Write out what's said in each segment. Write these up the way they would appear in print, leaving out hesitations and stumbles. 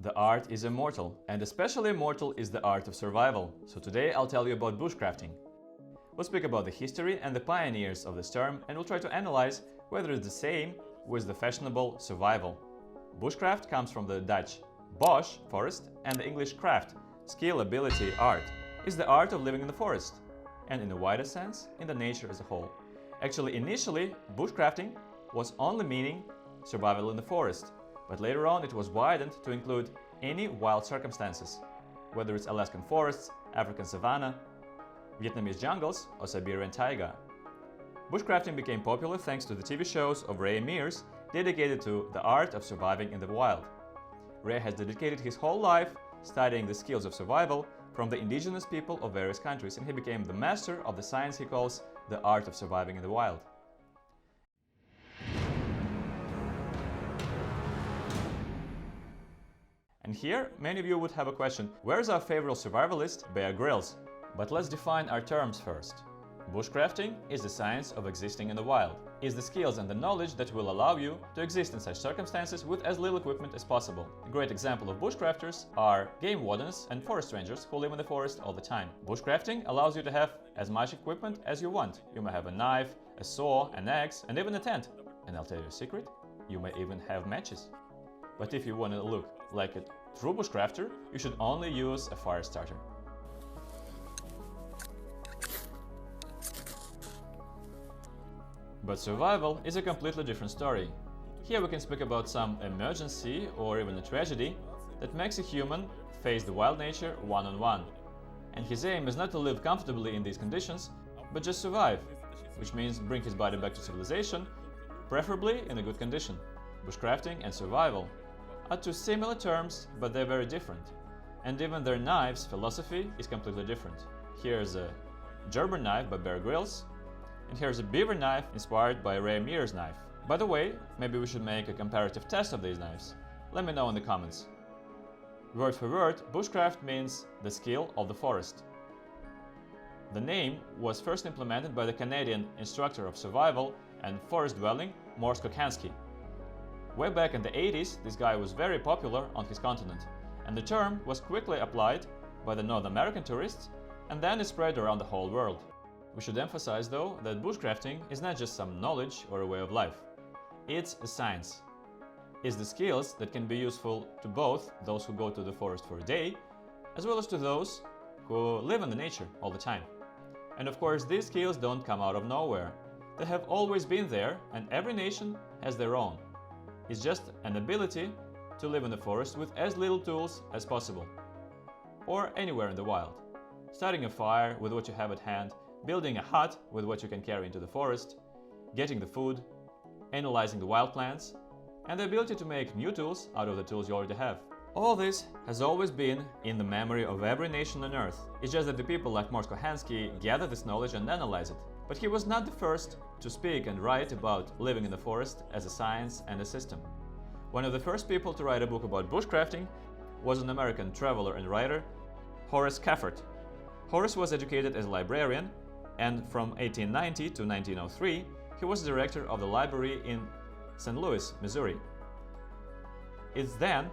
The art is immortal, and especially immortal is the art of survival. So today I'll tell you about bushcrafting. We'll speak about the history and the pioneers of this term, and we'll try to analyze whether it's the same with the fashionable survival. Bushcraft comes from the Dutch Bosch, forest, and the English craft, skill, ability, art. Is the art of living in the forest, and in a wider sense, in the nature as a whole. Actually, initially, bushcrafting was only meaning survival in the forest, but later on it was widened to include any wild circumstances, whether it's Alaskan forests, African savanna, Vietnamese jungles, or Siberian taiga. Bushcrafting became popular thanks to the TV shows of Ray Mears dedicated to the art of surviving in the wild. Ray has dedicated his whole life studying the skills of survival from the indigenous people of various countries, and he became the master of the science he calls the art of surviving in the wild. And here, many of you would have a question: where's our favorite survivalist, Bear Grylls? But let's define our terms first. Bushcrafting is the science of existing in the wild, is the skills and the knowledge that will allow you to exist in such circumstances with as little equipment as possible. A great example of bushcrafters are game wardens and forest rangers who live in the forest all the time. Bushcrafting allows you to have as much equipment as you want. You may have a knife, a saw, an axe, and even a tent. And I'll tell you a secret, you may even have matches. But if you want to look like a true bushcrafter, you should only use a fire starter. But survival is a completely different story. Here we can speak about some emergency or even a tragedy that makes a human face the wild nature one-on-one. And his aim is not to live comfortably in these conditions, but just survive, which means bring his body back to civilization, preferably in a good condition. Bushcrafting and survival are two similar terms, but they're very different. And even their knives' philosophy is completely different. Here's a German knife by Bear Grylls, and here's a beaver knife inspired by Ray Mears' knife. By the way, maybe we should make a comparative test of these knives. Let me know in the comments. Word for word, bushcraft means the skill of the forest. The name was first implemented by the Canadian instructor of survival and forest dwelling, Horace. Way back in the 80s, this guy was very popular on his continent, and the term was quickly applied by the North American tourists, and then it spread around the whole world. We should emphasize, though, that bushcrafting is not just some knowledge or a way of life. It's a science. It's the skills that can be useful to both those who go to the forest for a day, as well as to those who live in the nature all the time. And of course, these skills don't come out of nowhere. They have always been there, and every nation has their own. It's just an ability to live in the forest with as little tools as possible, or anywhere in the wild. Starting a fire with what you have at hand, building a hut with what you can carry into the forest, getting the food, analyzing the wild plants, and the ability to make new tools out of the tools you already have. All this has always been in the memory of every nation on Earth. It's just that the people like Horace gather this knowledge and analyze it. But he was not the first to speak and write about living in the forest as a science and a system. One of the first people to write a book about bushcrafting was an American traveler and writer, Horace Kafford. Horace was educated as a librarian, and from 1890 to 1903, he was director of the library in St. Louis, Missouri. It's then,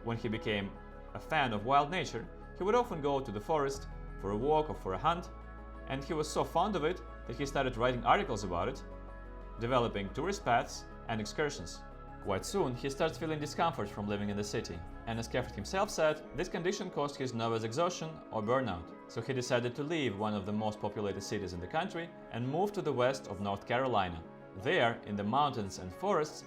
when he became a fan of wild nature, he would often go to the forest for a walk or for a hunt, and he was so fond of it that he started writing articles about it, developing tourist paths and excursions. Quite soon, he starts feeling discomfort from living in the city, and as Kafford himself said, this condition caused his nervous exhaustion or burnout. So he decided to leave one of the most populated cities in the country and move to the west of North Carolina. There, in the mountains and forests,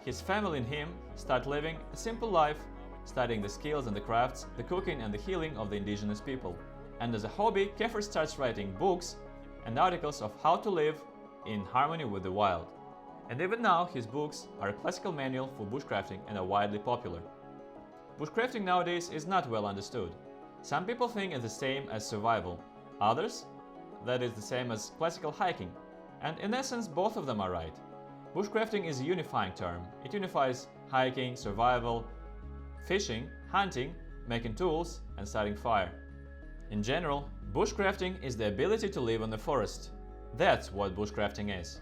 his family and him start living a simple life, studying the skills and the crafts, the cooking and the healing of the indigenous people. And as a hobby, Kafford starts writing books and articles of how to live in harmony with the wild. And even now, his books are a classical manual for bushcrafting and are widely popular. Bushcrafting nowadays is not well understood. Some people think it's the same as survival, others that it's the same as classical hiking, and in essence both of them are right. Bushcrafting is a unifying term. It unifies hiking, survival, fishing, hunting, making tools, and starting fire. In general, bushcrafting is the ability to live in the forest. That's what bushcrafting is.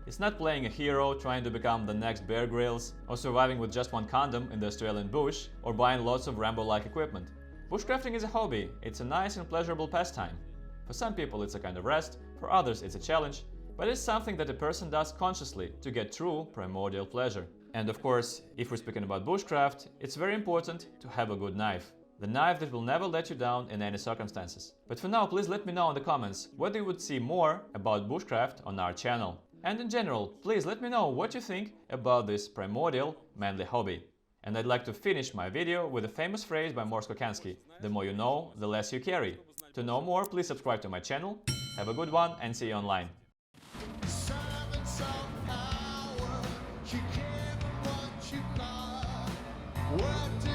It's not playing a hero, trying to become the next Bear Grylls, or surviving with just one condom in the Australian bush, or buying lots of Rambo-like equipment. Bushcrafting is a hobby, it's a nice and pleasurable pastime. For some people it's a kind of rest, for others it's a challenge, but it's something that a person does consciously to get true primordial pleasure. And of course, if we're speaking about bushcraft, it's very important to have a good knife. The knife that will never let you down in any circumstances. But for now, please let me know in the comments whether you would see more about bushcraft on our channel. And in general, please let me know what you think about this primordial manly hobby. And I'd like to finish my video with a famous phrase by Morse Kokansky: the more you know, the less you carry. To know more, please subscribe to my channel. Have a good one and see you online. What